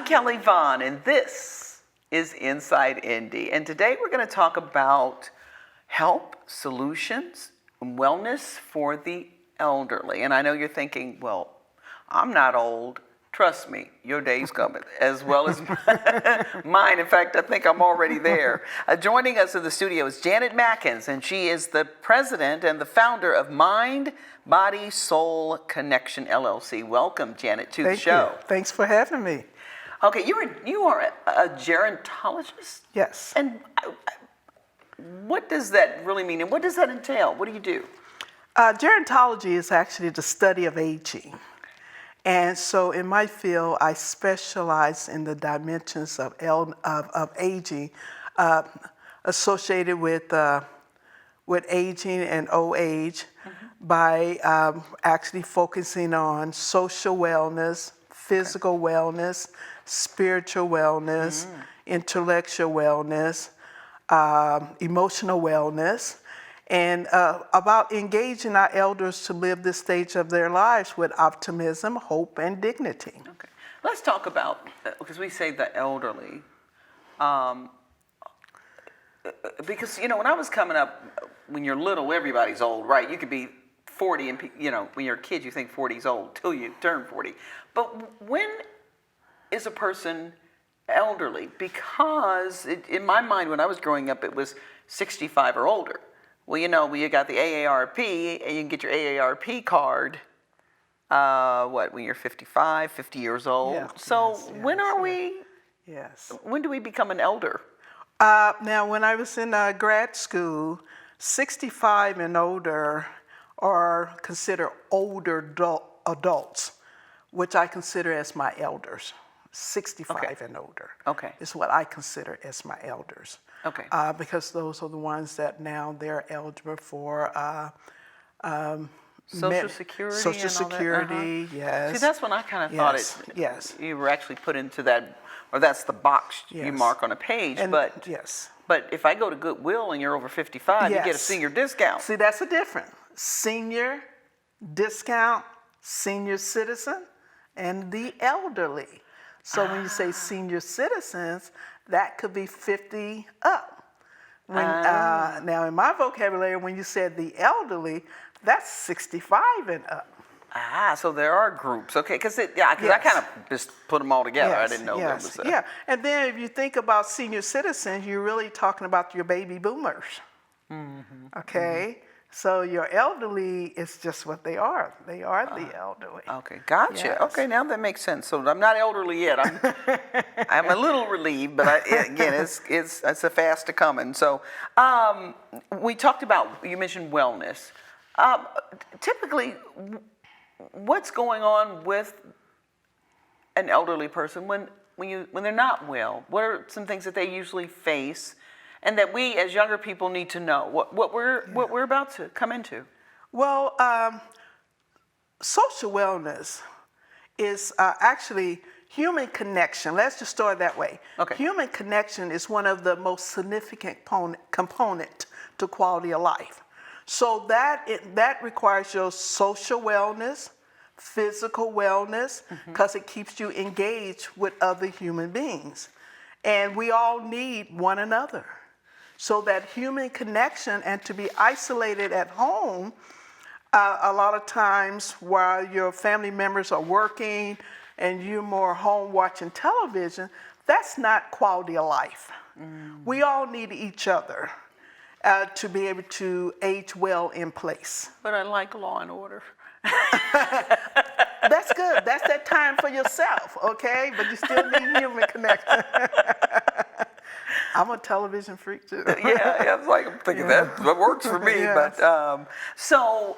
Kelly Vaughn, and this is Inside Indy. And today we're going to talk about help, solutions, and wellness for the elderly. And I know you're thinking, well, I'm not old. Trust me, your day's coming, as well as mine. In fact, I think I'm already there. Joining us in the studio is Janet Mackins, and she is the president and the founder of Mind, Body, Soul Connection, LLC. Welcome, Janet, to the show. Thank you. Thanks for having me. Okay, you are a gerontologist? Yes. And what does that really mean, and what does that entail? What do you do? Gerontology is actually the study of aging. And so in my field, I specialize in the dimensions of aging associated with aging and old age by actually focusing on social wellness, physical wellness, spiritual wellness, intellectual wellness, emotional wellness, and about engaging our elders to live this stage of their lives with optimism, hope, and dignity. Okay, let's talk about, because we say the elderly, because, you know, when I was coming up, when you're little, everybody's old, right? You could be 40 and, you know, when you're a kid, you think 40 is old till you turn 40. But when is a person elderly? Because in my mind, when I was growing up, it was 65 or older. Well, you know, when you got the AARP, and you can get your AARP card, when you're 55, 50 years old. Yeah, so yes, when are we, when do we become an elder? Now, when I was in grad school, 65 and older are considered older adults, which I consider as my elders. 65 and older is what I consider as my elders. Okay. Because those are the ones that now they're eligible for Social Security. Social Security, yes. See, that's when I kind of thought you were actually put into that, or that's the box you mark on a page. But if I go to Goodwill and you're over 55, you get a senior discount. See, that's the difference. Senior discount, senior citizen, and the elderly. So when you say senior citizens, that could be 50 up. Now, in my vocabulary, when you said the elderly, that's 65 and up. So there are groups, okay? Because I kind of just put them all together. I didn't know there was a... Yeah, and then if you think about senior citizens, you're really talking about your baby boomers, okay? So your elderly is just what they are. They are the elderly. Okay, gotcha. Yes. Okay, now that makes sense. So I'm not elderly yet. I'm a little relieved, but it's a fast to coming. So we talked about, you mentioned wellness. Typically, what's going on with an elderly person when they're not well? What are some things that they usually face, and that we as younger people need to know what we're about to come into? Well, social wellness is actually human connection. Let's just start that way. Okay. Human connection is one of the most significant component to quality of life. So that requires your social wellness, physical wellness, because it keeps you engaged with other human beings. And we all need one another. So that human connection, and to be isolated at home, a lot of times while your family members are working and you're more home watching television, that's not quality of life. We all need each other to be able to age well in place. But I like Law and Order. That's good. That's that time for yourself, okay? But you still need human connection. I'm a television freak too. I was like, I'm thinking that works for me. Yes. But so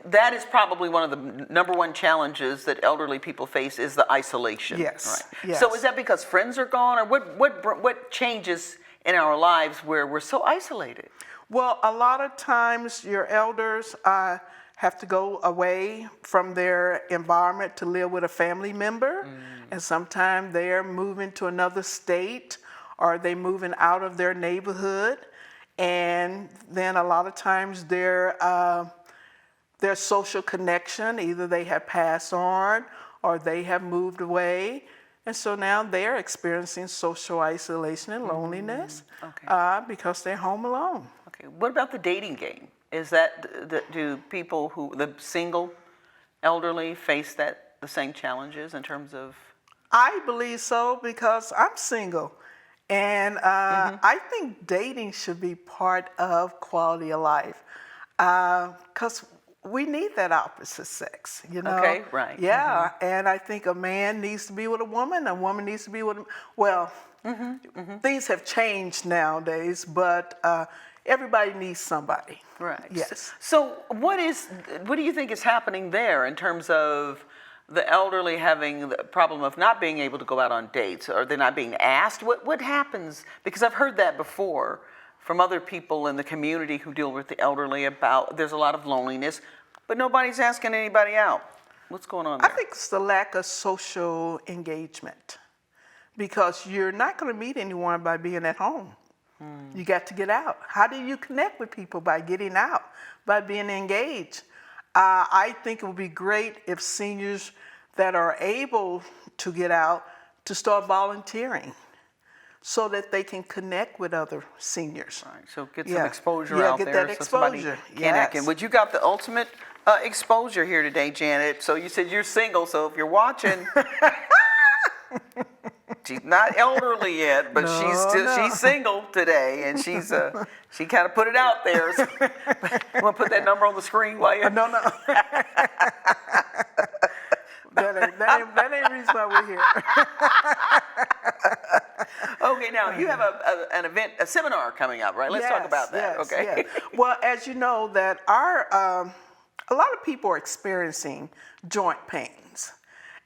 that is probably one of the number one challenges that elderly people face is the isolation. Yes. Right. Yes. So is that because friends are gone, or what changes in our lives where we're so isolated? Well, a lot of times your elders have to go away from their environment to live with a family member, and sometimes they're moving to another state, or they moving out of their neighborhood, and then a lot of times their social connection, either they have passed on or they have moved away, And so now they're experiencing social isolation and loneliness because they're home alone. Okay. What about the dating game? Is that do people the single elderly face the same challenges in terms of? I believe so because I'm single. And I think dating should be part of quality of life because we need that opposite sex, you know? Okay, right. Yeah, and I think a man needs to be with a woman needs to be with well, things have changed nowadays, but everybody needs somebody. Right. Yes. So what do you think is happening there in terms of the elderly having the problem of not being able to go out on dates, or they're not being asked? What happens? Because I've heard that before from other people in the community who deal with the elderly about there's a lot of loneliness, but nobody's asking anybody out. What's going on there? I think it's the lack of social engagement because you're not going to meet anyone by being at home. You got to get out. How do you connect with people? By getting out, by being engaged. I think it would be great if seniors that are able to get out to start volunteering so that they can connect with other seniors. Right. So get some exposure out get there. that So somebody exposure. can act in. But you got the ultimate exposure here today, Janet. So you said you're single. So if you're watching, she's not elderly yet, but she's single today, and she kind of put it out there. So, you want to put that number on the screen while you? No. that ain't reason why we're here. Okay, now you have an event, a seminar coming up, right? Let's talk about that. Yes, Okay. yes. Well, as you know, that a lot of people are experiencing joint pains.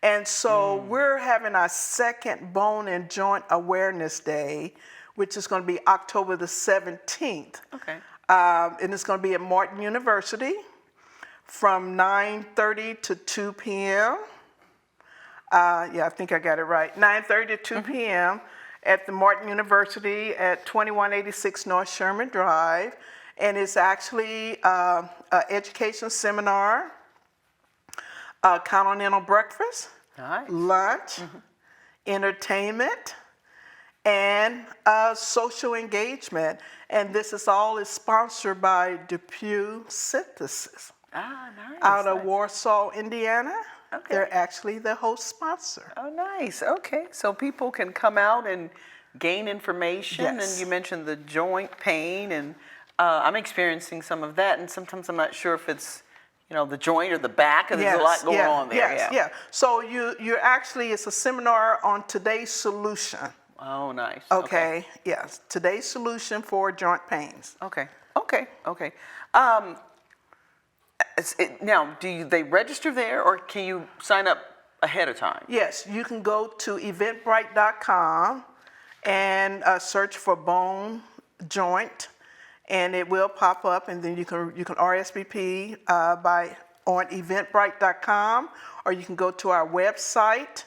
And so we're having our second Bone and Joint Awareness Day, which is going to be October the 17th. Okay. And it's going to be at Martin University from 9:30 to 2 p.m. I think I got it right. 9:30 to 2 p.m. at the Martin University at 2186 North Sherman Drive. And it's actually an education seminar, continental breakfast, Nice. lunch, entertainment, and social engagement. And this is sponsored by Depew Synthesis Ah, nice. out of Nice. Warsaw, Indiana. Okay. They're actually the host sponsor. Oh, nice. Okay. So people can come out and gain information. Yes. And you mentioned the joint pain, and I'm experiencing some of that. And sometimes I'm not sure if it's, the joint or the back, and there's a lot going on there. Yes, yeah. So you're actually, it's a seminar on today's solution. Oh, nice. Okay. Yes. Today's solution for joint pains. Okay. Now, they register there, or can you sign up ahead of time? Yes, you can go to eventbrite.com and search for bone joint, and it will pop up, and then you can RSVP on eventbrite.com, or you can go to our website,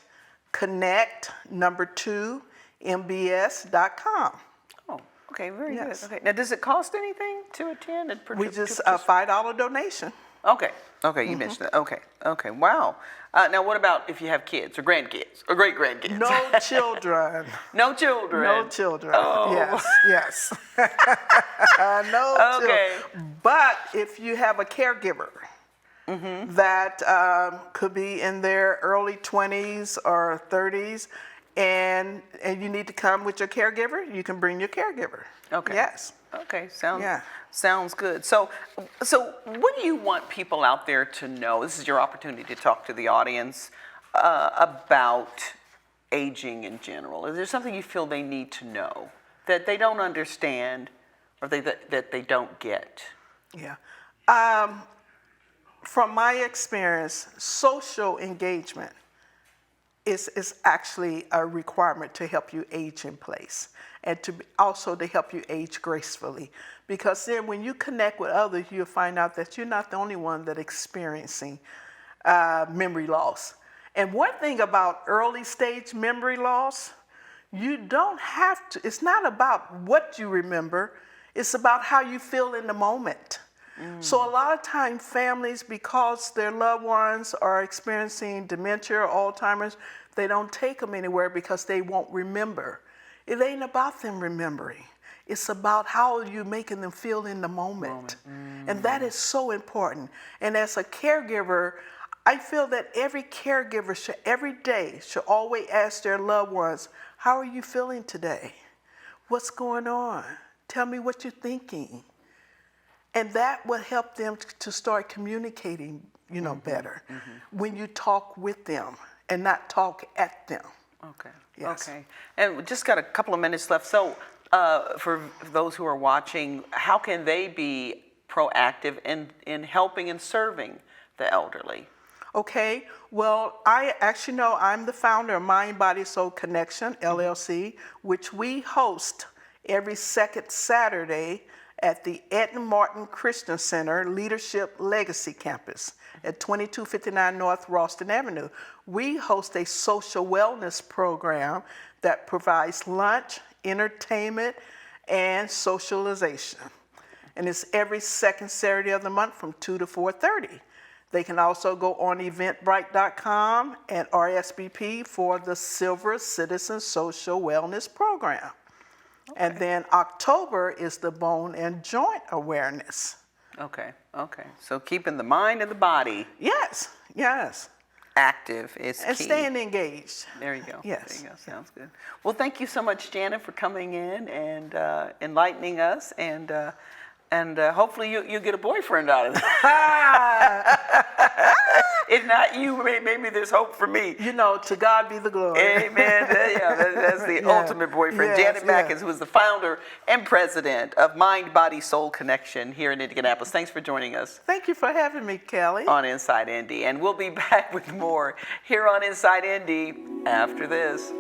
connect2mbs.com. Oh, okay, very Yes. good. Okay, now does it cost anything to attend? We just a $5 donation. Okay, you mentioned that. Okay, wow. Now, what about if you have kids or grandkids or great grandkids? No children. No children. No children. Oh. Yes. No Okay. children. But if you have a caregiver that could be in their early 20s or 30s, and you need to come with your caregiver, you can bring your caregiver. Okay. Yes. Okay, Yeah. sounds good. So what do you want people out there to know? This is your opportunity to talk to the audience about aging in general. Is there something you feel they need to know that they don't understand, or that they don't get? Yeah. From my experience, social engagement is actually a requirement to help you age in place, and also to help you age gracefully. Because then when you connect with others, you'll find out that you're not the only one that's experiencing memory loss. And one thing about early stage memory loss, you don't have to, it's not about what you remember, it's about how you feel in the moment. So a lot of time families, because their loved ones are experiencing dementia or Alzheimer's, they don't take them anywhere because they won't remember. It ain't about them remembering. It's about how you're making them feel in the moment. And that is so important. And as a caregiver, I feel that every caregiver should every day should always ask their loved ones, how are you feeling today? What's going on? Tell me what you're thinking. And that will help them to start communicating, better when you talk with them and not talk at them. Okay. Yes. Okay. And we just got a couple of minutes left. So for those who are watching, how can they be proactive in helping and serving the elderly? Okay, well, I actually know I'm the founder of Mind, Body, Soul Connection, LLC, which we host every second Saturday at the Edna Martin Christian Center Leadership Legacy Campus at 2259 North Ralston Avenue. We host a social wellness program that provides lunch, entertainment, and socialization. And it's every second Saturday of the month from 2 to 4:30. They can also go on eventbrite.com and RSVP for the Silver Citizen Social Wellness Program. Okay. And then October is the Bone and Joint Awareness. Okay. So keeping the mind and the body Yes. active is And key. staying engaged. There you go. Yes. There you go. Sounds good. Well, thank you so much, Janet, for coming in and enlightening us, and hopefully you get a boyfriend out of this. If not you, maybe there's hope for me. To God be the glory. Amen. That's the ultimate boyfriend. Yes, Janet Mackins, who is the founder and president of Mind, Body, Soul Connection here in Indianapolis. Thanks for joining us. Thank you for having me, Kelly. On Inside Indy. And we'll be back with more here on Inside Indy after this.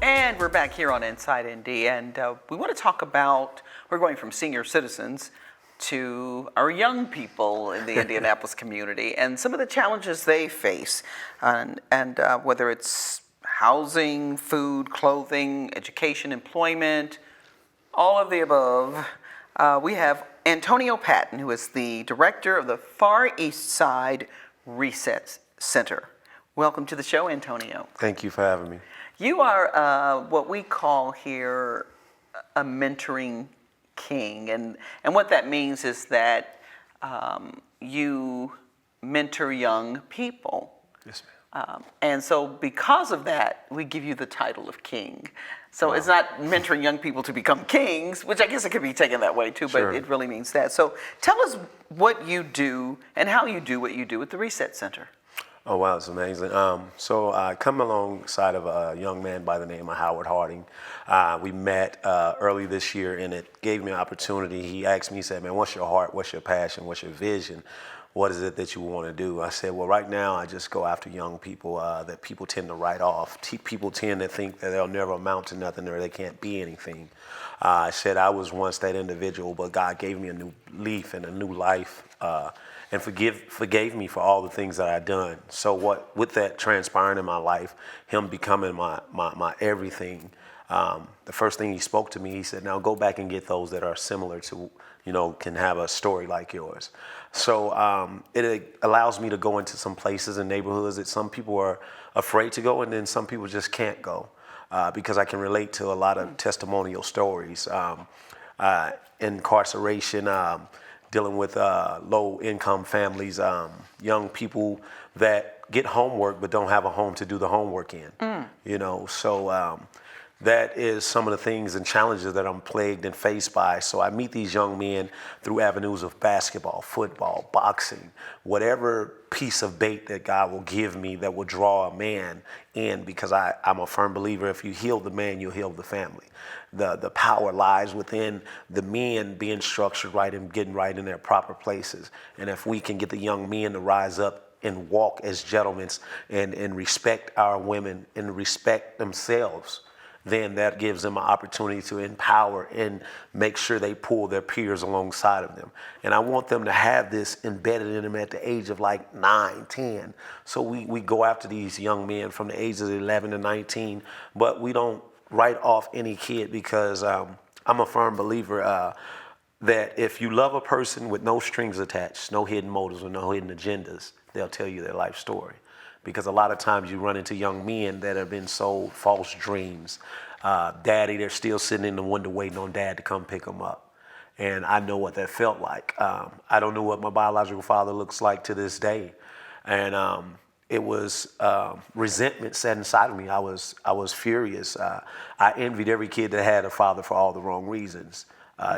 And we're back here on Inside Indy, and we want to talk about, we're going from senior citizens to our young people in the Indianapolis community and some of the challenges they face, and whether it's housing, food, clothing, education, employment, all of the above. We have Antonio Patton, who is the director of the Far East Side Reset Center. Welcome to the show, Antonio. Thank you for having me. You are what we call here a mentoring king, and what that means is that you mentor young people. Yes, ma'am. And so because of that, we give you the title of king. So It's not mentoring young people to become kings, which I guess it could be taken that way too, but Sure. It really means that. So tell us what you do and how you do what you do at the Reset Center. Oh, wow, it's amazing. So I come alongside of a young man by the name of Howard Harding. We met early this year, and it gave me an opportunity. He asked me, he said, man, what's your heart? What's your passion? What's your vision? What is it that you want to do? I said, well, right now I just go after young people that people tend to write off. People tend to think that they'll never amount to nothing or they can't be anything. I said I was once that individual, but God gave me a new leaf and a new life. And forgave me for all the things that I'd done. So with that transpiring in my life, him becoming my everything, the first thing he spoke to me, he said, now go back and get those that are similar to, can have a story like yours. So it allows me to go into some places and neighborhoods that some people are afraid to go, and then some people just can't go because I can relate to a lot of testimonial stories, incarceration, dealing with low-income families, young people that get homework but don't have a home to do the homework in. So that is some of the things and challenges that I'm plagued and faced by. So I meet these young men through avenues of basketball, football, boxing, whatever piece of bait that God will give me that will draw a man in, because I'm a firm believer, if you heal the man, you'll heal the family. The power lies within the men being structured right and getting right in their proper places. And if we can get the young men to rise up and walk as gentlemen and respect our women and respect themselves, then that gives them an opportunity to empower and make sure they pull their peers alongside of them. And I want them to have this embedded in them at the age of like 9, 10. So we go after these young men from the ages of 11 to 19, but we don't write off any kid, because I'm a firm believer that if you love a person with no strings attached, no hidden motives or no hidden agendas, they'll tell you their life story. Because a lot of times you run into young men that have been sold false dreams. Daddy, they're still sitting in the window waiting on dad to come pick them up. And I know what that felt like. I don't know what my biological father looks like to this day. And it was resentment set inside of me. I was furious. I envied every kid that had a father for all the wrong reasons.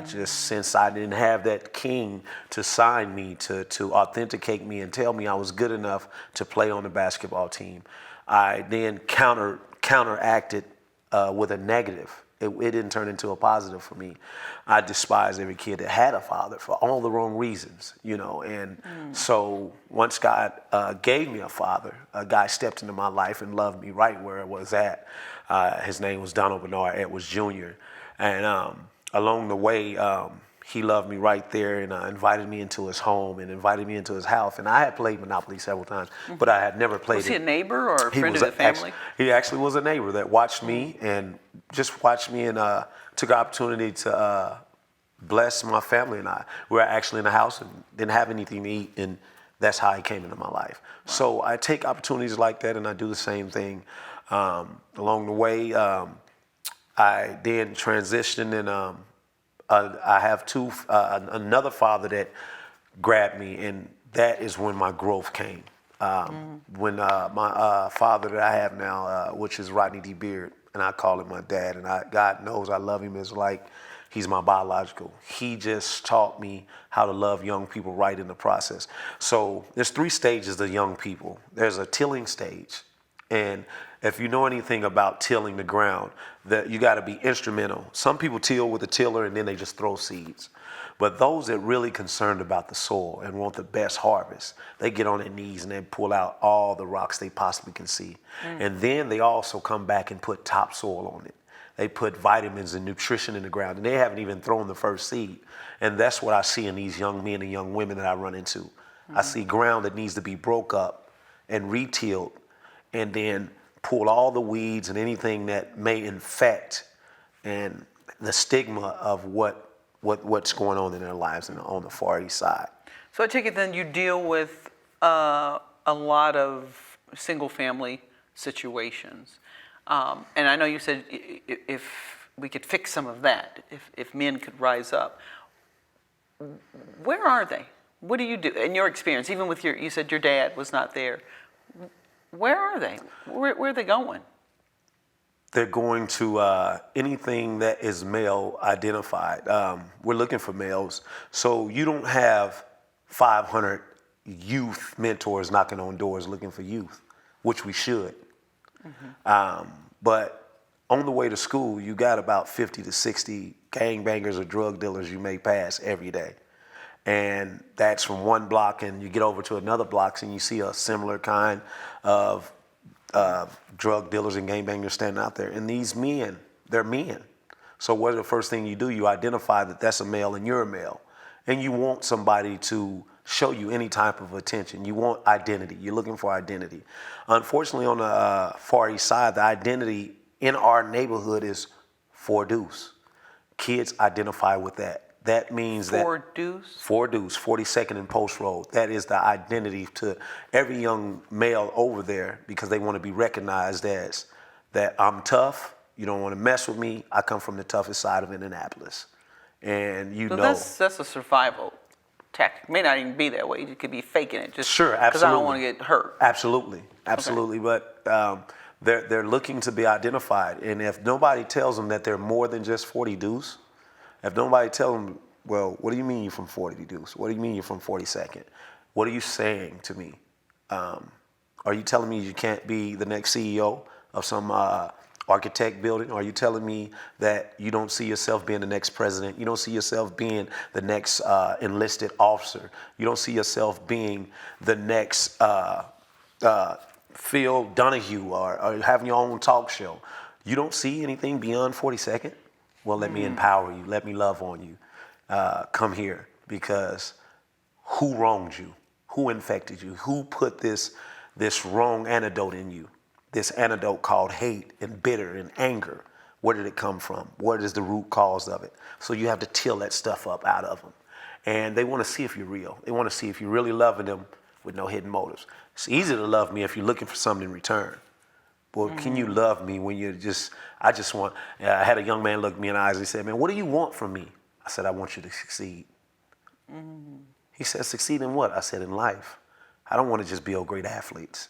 Just since I didn't have that king to sign me, to authenticate me and tell me I was good enough to play on the basketball team, I then counteracted with a negative. It didn't turn into a positive for me. I despised every kid that had a father for all the wrong reasons, And so once God gave me a father, a guy stepped into my life and loved me right where I was at. His name was Donald Bernard Edwards Jr. And along the way, he loved me right there and invited me into his home and invited me into his house. And I had played Monopoly several times, but I had never played it. Was he a neighbor or a friend of the family? He actually was a neighbor that watched me and just watched me and took the opportunity to bless my family and I. We were actually in the house and didn't have anything to eat, and that's how he came into my life. Wow. So I take opportunities like that and I do the same thing. Along the way, I then transitioned, and I have another father that grabbed me, and that is when my growth came. When my father that I have now, which is Rodney D. Beard, and I call him my dad, and God knows I love him as like he's my biological. He just taught me how to love young people right in the process. So there's 3 stages of young people. There's a tilling stage. And if you know anything about tilling the ground, that you got to be instrumental. Some people till with a tiller and then they just throw seeds. But those that really concerned about the soil and want the best harvest, they get on their knees and they pull out all the rocks they possibly can see. And then they also come back and put topsoil on it. They put vitamins and nutrition in the ground, and they haven't even thrown the first seed. And that's what I see in these young men and young women that I run into. I see ground that needs to be broke up and retilled, and then pull all the weeds and anything that may infect and the stigma of what's going on in their lives on the Far East Side. So I take it then you deal with a lot of single family situations. And I know you said if we could fix some of that, if men could rise up. Where are they? What do you do in your experience? Even with you said your dad was not there. Where are they? Where are they going? They're going to anything that is male identified. We're looking for males. So you don't have 500 youth mentors knocking on doors looking for youth, which we should. But on the way to school, you got about 50 to 60 gangbangers or drug dealers you may pass every day. And that's from one block, and you get over to another block and you see a similar kind of drug dealers and gangbangers standing out there. And these men, they're men. So what's the first thing you do? You identify that that's a male and you're a male. And you want somebody to show you any type of attention. You want identity. You're looking for identity. Unfortunately, on the Far East Side, the identity in our neighborhood is 4 deuce. Kids identify with that. That means that 4 deuce? 4 deuce, 42nd and Post Road. That is the identity to every young male over there, because they want to be recognized as that I'm tough. You don't want to mess with me. I come from the toughest side of Indianapolis. And so that's a survival tactic. It may not even be that way. You could be faking it just sure, absolutely. because I don't want to get hurt. Absolutely. Okay. But They're looking to be identified. And if nobody tells them that they're more than just 40 Deuce, if nobody tells them, well, what do you mean you're from 40 Deuce? What do you mean you're from 42nd? What are you saying to me? Are you telling me you can't be the next CEO of some architect building? Are you telling me that you don't see yourself being the next president? You don't see yourself being the next enlisted officer? You don't see yourself being the next Phil Donahue or having your own talk show? You don't see anything beyond 42nd? Well, let me empower you. Let me love on you. Come here, because who wronged you? Who infected you? Who put this wrong antidote in you? This antidote called hate and bitter and anger. Where did it come from? What is the root cause of it? So you have to till that stuff up out of them. And they want to see if you're real. They want to see if you're really loving them with no hidden motives. It's easy to love me if you're looking for something in return. But can you love me when you're I had a young man look me in the eyes and he said, man, what do you want from me? I said, I want you to succeed. He said, succeed in what? I said, in life. I don't want to just build great athletes.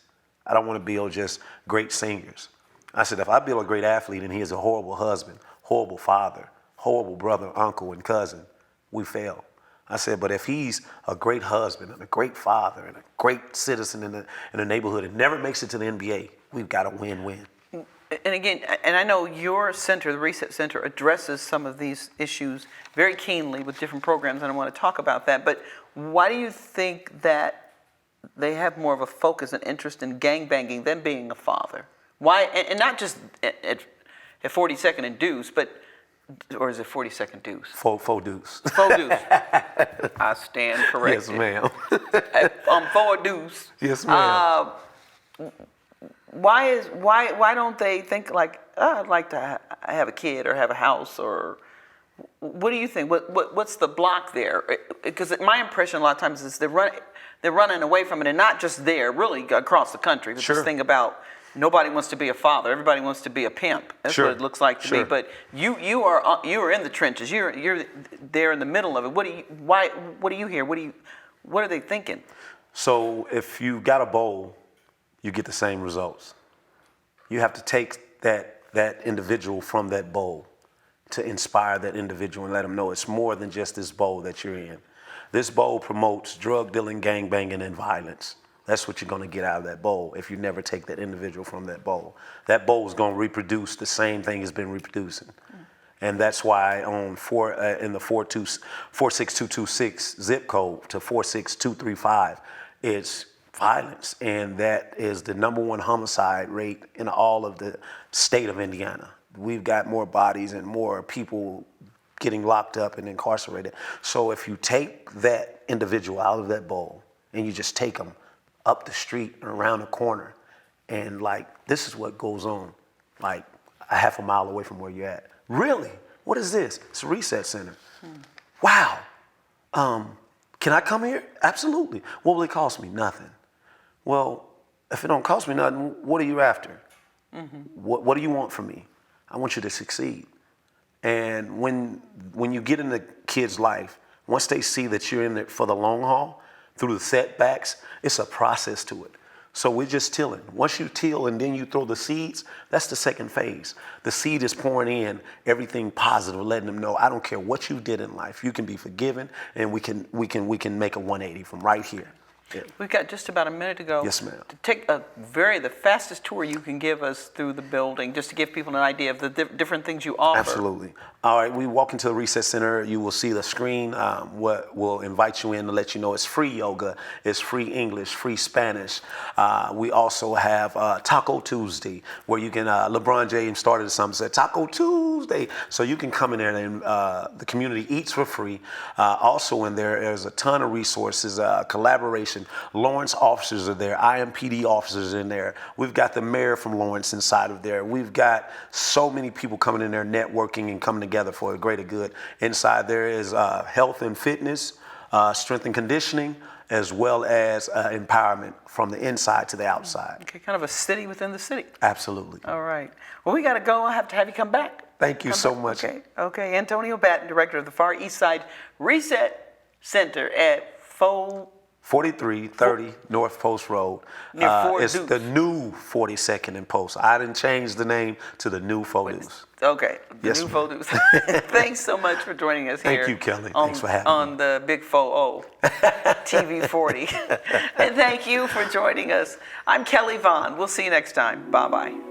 I don't want to build just great singers. I said, if I build a great athlete and he is a horrible husband, horrible father, horrible brother, uncle, and cousin, we fail. I said, but if he's a great husband and a great father and a great citizen in the neighborhood and never makes it to the NBA, we've got a win-win. And again, and I know your center, the Reset Center, addresses some of these issues very keenly with different programs, and I want to talk about that. But why do you think that they have more of a focus and interest in gangbanging than being a father? Why, and not just at 42nd and Deuce, but, or is it 42nd Deuce? Faux Deuce. Faux Deuce. I stand corrected. Yes, ma'am. 4 Deuce. Yes, ma'am. Why don't they think like, oh, I'd like to have a kid or have a house, or what do you think? What's the block there? Because my impression a lot of times is they're running away from it, and not just there, really across the country. There's this thing about nobody wants to be a father, everybody wants to be a pimp. That's what it looks like to me. But you are in the trenches. You're there in the middle of it. What do you hear? What are they thinking? So if you got a bowl, you get the same results. You have to take that individual from that bowl to inspire that individual and let them know it's more than just this bowl that you're in. This bowl promotes drug dealing, gang banging, and violence. That's what you're going to get out of that bowl if you never take that individual from that bowl. That bowl is going to reproduce the same thing it's been reproducing. And that's why in the 46226 zip code to 46235, it's violence, and that is the #1 homicide rate in all of the state of Indiana. We've got more bodies and more people getting locked up and incarcerated. So if you take that individual out of that bowl and you just take them up the street and around the corner, and like, this is what goes on, like a half a mile away from where you're at. Really? What is this? It's a Reset Center. Wow. Can I come here? Absolutely. What will it cost me? Nothing. Well, if it don't cost me nothing, what are you after? What do you want from me? I want you to succeed. And when you get in the kid's life, once they see that you're in it for the long haul, through the setbacks, it's a process to it. So we're just tilling. Once you till and then you throw the seeds, that's the second phase. The seed is pouring in everything positive, letting them know, I don't care what you did in life, you can be forgiven, and we can make a 180 from right here. Yeah. We've got just about a minute to go. Yes, ma'am. To take the fastest tour you can give us through the building, just to give people an idea of the different things you offer. Absolutely. All right, we walk into the Reset Center, you will see the screen. What will invite you in to let you know it's free yoga, it's free English, free Spanish. We also have Taco Tuesday, where you can, LeBron James started something, said Taco Tuesday. So you can come in there and the community eats for free. Also in there's a ton of resources, collaboration. Lawrence officers are there, IMPD officers in there. We've got the mayor from Lawrence inside of there. We've got so many people coming in there networking and coming together for a greater good. Inside there is health and fitness, strength and conditioning, as well as empowerment from the inside to the outside. Okay, kind of a city within the city. Absolutely. All right. Well, we got to go. I'll have to have you come back. Thank you so much. Okay. Antonio Patton, director of the Far East Side Reset Center at 4330 North Post Road. Near Fort It's Deuce. the new 42nd and Post. I didn't change the name to the new Deuce. Okay, the Yes, new ma'am. photos. Thanks so much for joining us Thank here. you, Kelly. On, Thanks for having on me. the Big 4-0 TV 40. And thank you for joining us. I'm Kelly Vaughn. We'll see you next time. Bye-bye.